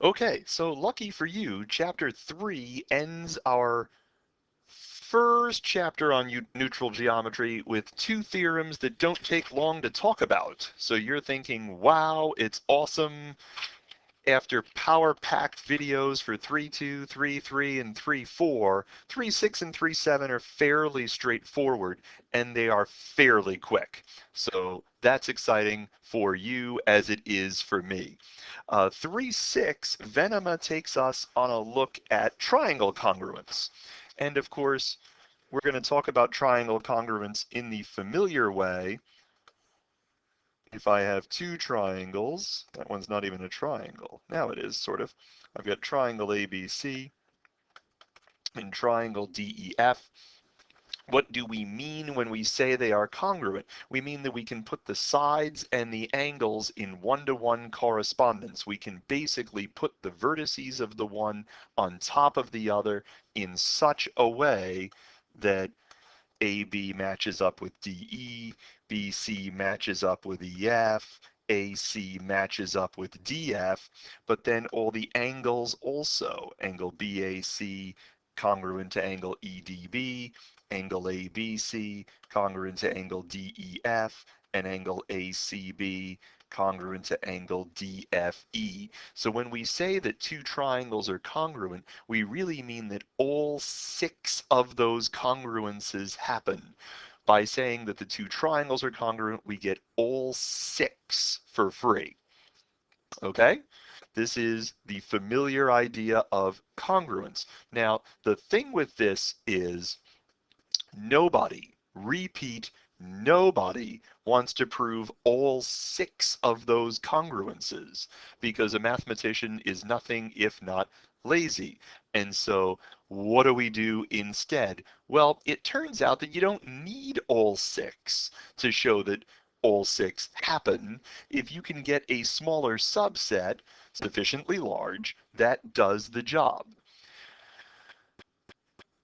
Okay, so lucky for you, chapter 3 ends our first chapter on neutral geometry with two theorems that don't take long to talk about. So you're thinking, wow, it's awesome. After power-packed videos for 3.2, 3.3, and 3.4, 3.6 and 3.7 are fairly straightforward, and they are fairly quick. So that's exciting for you as it is for me. 3.6, Venema takes us on a look at triangle congruence. And of course, we're going to talk about triangle congruence in the familiar way. If I have two triangles, that one's not even a triangle. Now it is, sort of. I've got triangle ABC and triangle DEF. What do we mean when we say they are congruent? We mean that we can put the sides and the angles in one-to-one correspondence. We can basically put the vertices of the one on top of the other in such a way that AB matches up with DE, BC matches up with EF, AC matches up with DF, but then all the angles also, angle BAC congruent to angle EDB, angle ABC congruent to angle DEF, and angle ACB congruent to angle DFE. So when we say that two triangles are congruent, we really mean that all 6 of those congruences happen. By saying that the two triangles are congruent, we get all 6 for free. Okay? This is the familiar idea of congruence. Now, the thing with this is nobody, repeat, nobody wants to prove all 6 of those congruences because a mathematician is nothing if not lazy. And so what do we do instead? Well, it turns out that you don't need all 6 to show that all 6 happen. If you can get a smaller subset, sufficiently large, that does the job.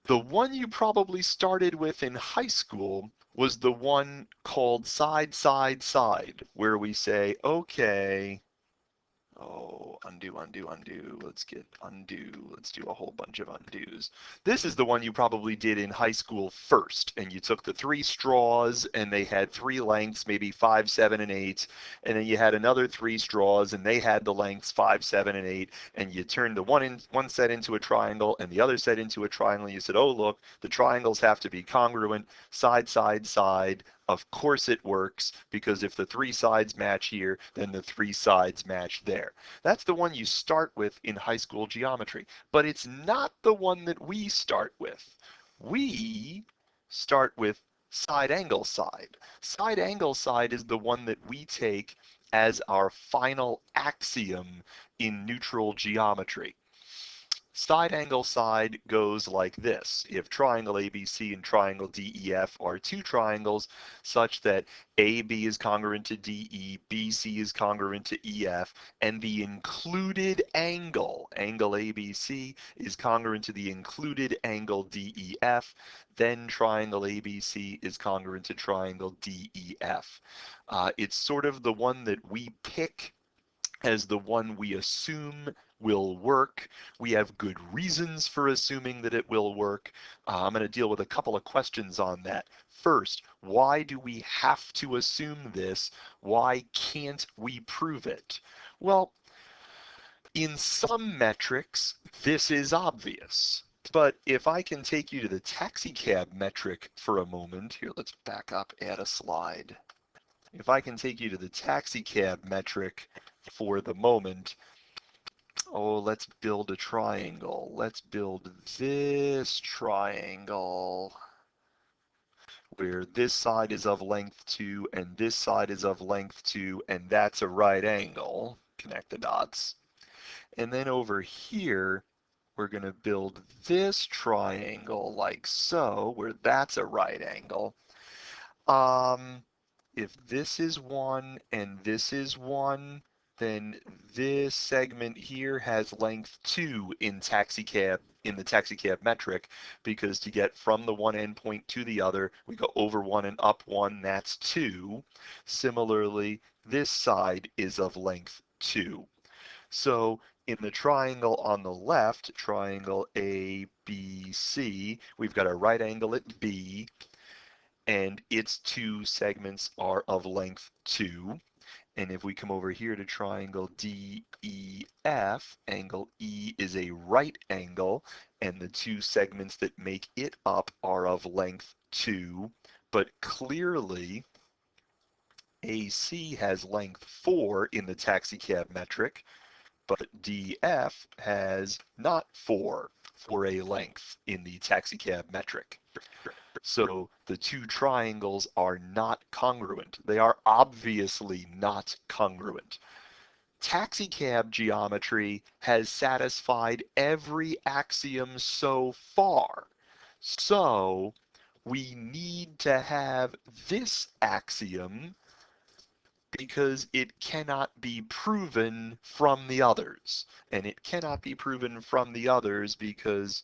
The one you probably started with in high school was the one called side, side, side, where we say, okay, oh, undo, undo, undo. Let's get undo. Let's do a whole bunch of undos. This is the one you probably did in high school first, and you took the 3 straws, and they had 3 lengths, maybe 5, 7, and 8, and then you had another 3 straws, and they had the lengths 5, 7, and 8, and you turned the one set into a triangle and the other set into a triangle. And you said, oh, look, the triangles have to be congruent, side, side, side. Of course it works, because if the 3 sides match here, then the 3 sides match there. That's the one you start with in high school geometry, but it's not the one that we start with. We start with side angle side. Side angle side is the one that we take as our final axiom in neutral geometry. Side angle side goes like this. If triangle ABC and triangle DEF are two triangles such that AB is congruent to DE, BC is congruent to EF, and the included angle, angle ABC, is congruent to the included angle DEF, then triangle ABC is congruent to triangle DEF. It's sort of the one that we pick as the one we assume will work. We have good reasons for assuming that it will work. I'm going to deal with a couple of questions on that. First, why do we have to assume this? Why can't we prove it? Well, in some metrics, this is obvious. But if I can take you to the taxicab metric for a moment, here, let's back up, add a slide. If I can take you to the taxicab metric for the moment, oh, let's build a triangle. Let's build this triangle where this side is of length 2 and this side is of length 2, and that's a right angle. Connect the dots. And then over here, we're going to build this triangle like so, where that's a right angle. If this is 1 and this is 1, then this segment here has length 2 in the taxicab metric, because to get from the one endpoint to the other, we go over 1 and up 1, that's 2. Similarly, this side is of length 2. So In the triangle on the left, triangle ABC, we've got a right angle at B, and its two segments are of length 2. And if we come over here to triangle DEF, angle E is a right angle, and the two segments that make it up are of length 2. But clearly, AC has length 4 in the taxicab metric, but DF has not 4 for a length in the taxicab metric. So the two triangles are not congruent. They are obviously not congruent. Taxicab geometry has satisfied every axiom so far. So we need to have this axiom because it cannot be proven from the others. And it cannot be proven from the others because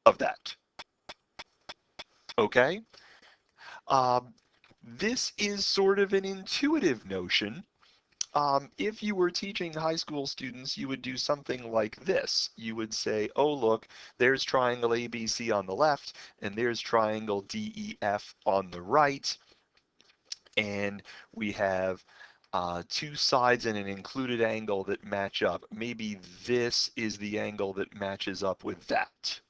of that. Okay? This is sort of an intuitive notion. If you were teaching high school students, you would do something like this. You would say, oh, look, there's triangle ABC on the left, and there's triangle DEF on the right, and we have two sides and an included angle that match up. Maybe this is the angle that matches up with that.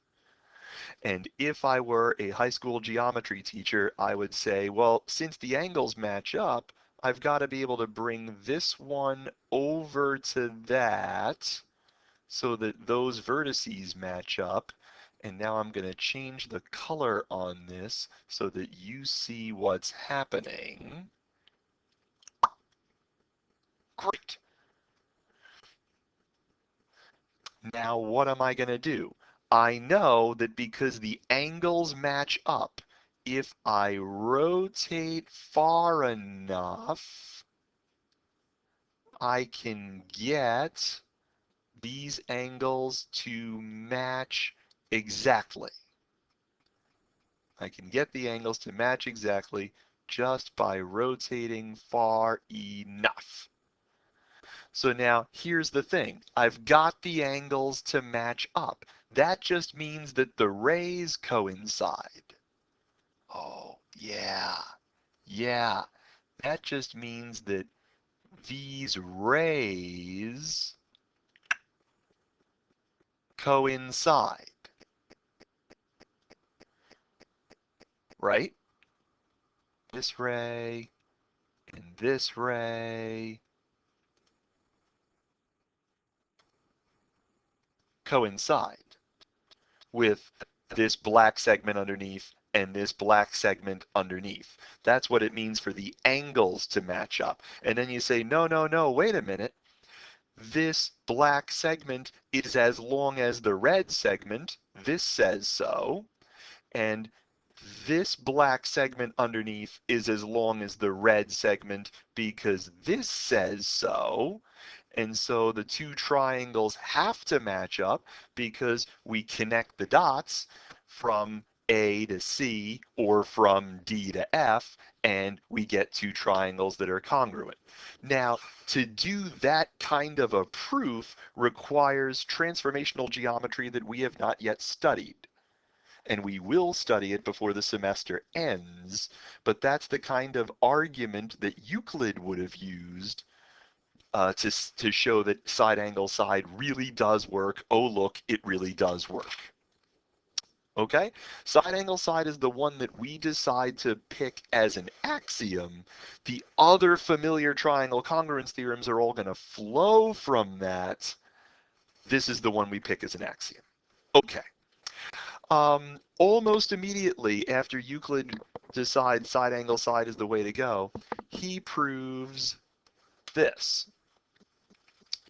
And if I were a high school geometry teacher, I would say, well, since the angles match up, I've got to be able to bring this one over to that so that those vertices match up. And now I'm going to change the color on this so that you see what's happening. Great. Now what am I going to do? I know that because the angles match up, if I rotate far enough, I can get these angles to match exactly. I can get the angles to match exactly just by rotating far enough. So now here's the thing. I've got the angles to match up. That just means that the rays coincide. Oh, yeah. Yeah. That just means that these rays coincide, right? This ray and this ray coincide with this black segment underneath and this black segment underneath. That's what it means for the angles to match up. And then you say, no, no, no, wait a minute. This black segment is as long as the red segment. This says so. And this black segment underneath is as long as the red segment because this says so. And so the two triangles have to match up because we connect the dots from A to C or from D to F, and we get two triangles that are congruent. Now, to do that kind of a proof requires transformational geometry that we have not yet studied. And we will study it before the semester ends, but that's the kind of argument that Euclid would have used to show that side angle side really does work. Oh, look, it really does work. Okay? Side angle side is the one that we decide to pick as an axiom. The other familiar triangle congruence theorems are all going to flow from that. This is the one we pick as an axiom. Okay. Almost immediately after Euclid decides side angle side is the way to go, he proves this.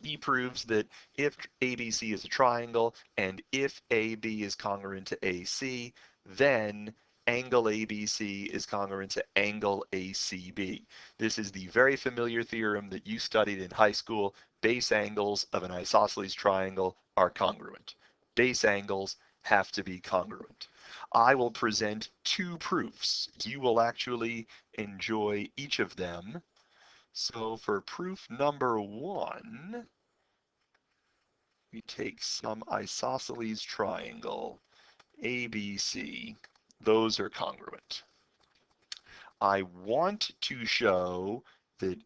He proves that if ABC is a triangle and if AB is congruent to AC, then angle ABC is congruent to angle ACB. This is the very familiar theorem that you studied in high school. Base angles of an isosceles triangle are congruent. Base angles have to be congruent. I will present two proofs. You will actually enjoy each of them. So for proof number one, we take some isosceles triangle, ABC. Those are congruent. I want to show that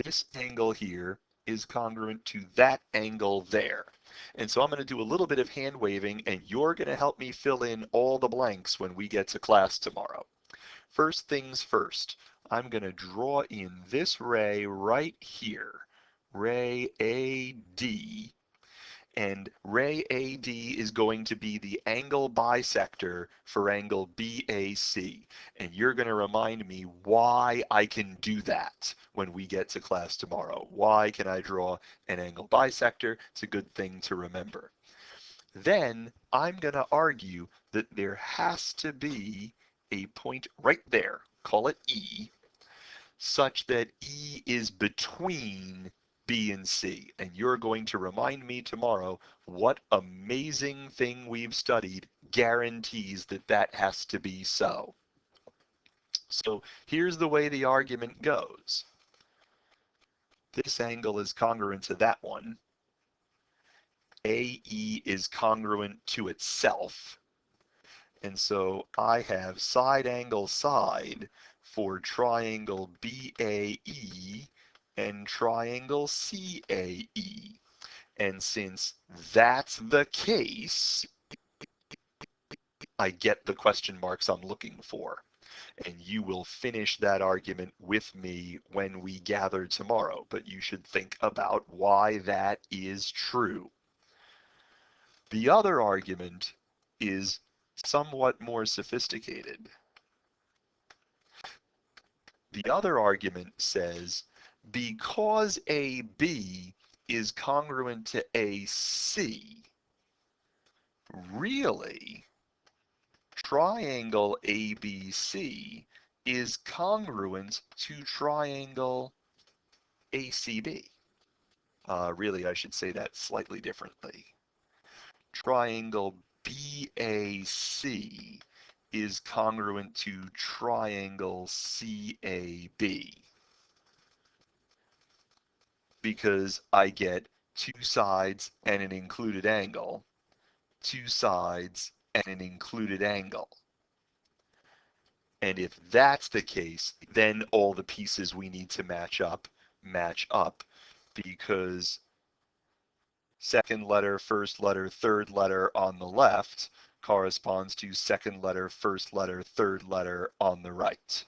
this angle here is congruent to that angle there. And so I'm going to do a little bit of hand waving, and you're going to help me fill in all the blanks when we get to class tomorrow. First things first, I'm going to draw in this ray right here, ray AD, and ray AD is going to be the angle bisector for angle BAC. And you're going to remind me why I can do that when we get to class tomorrow. Why can I draw an angle bisector? It's a good thing to remember. Then I'm going to argue that there has to be a point right there, call it E, such that E is between B and C. And you're going to remind me tomorrow what amazing thing we've studied guarantees that that has to be so. So here's the way the argument goes. This angle is congruent to that one. AE is congruent to itself. And so I have side angle side for triangle BAE and triangle CAE. And since that's the case, I get the question marks I'm looking for. And you will finish that argument with me when we gather tomorrow. But you should think about why that is true. The other argument is somewhat more sophisticated. The other argument says, because AB is congruent to AC, really, triangle ABC is congruent to triangle ACB. Really, I should say that slightly differently. Triangle BAC is congruent to triangle CAB, because I get two sides and an included angle, two sides and an included angle. And if that's the case, then all the pieces we need to match up, because second letter, first letter, third letter on the left corresponds to second letter, first letter, third letter on the right.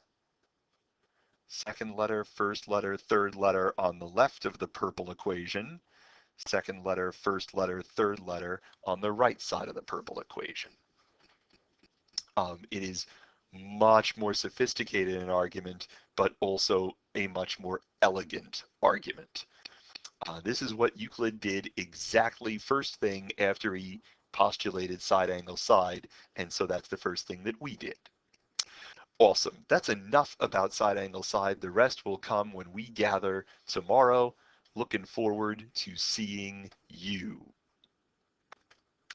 Second letter, first letter, third letter on the left of the purple equation. Second letter, first letter, third letter on the right side of the purple equation. It is much more sophisticated an argument, but also a much more elegant argument. This is what Euclid did exactly first thing after he postulated side angle side, and so that's the first thing that we did. Awesome. That's enough about side angle side. The rest will come when we gather tomorrow. Looking forward to seeing you.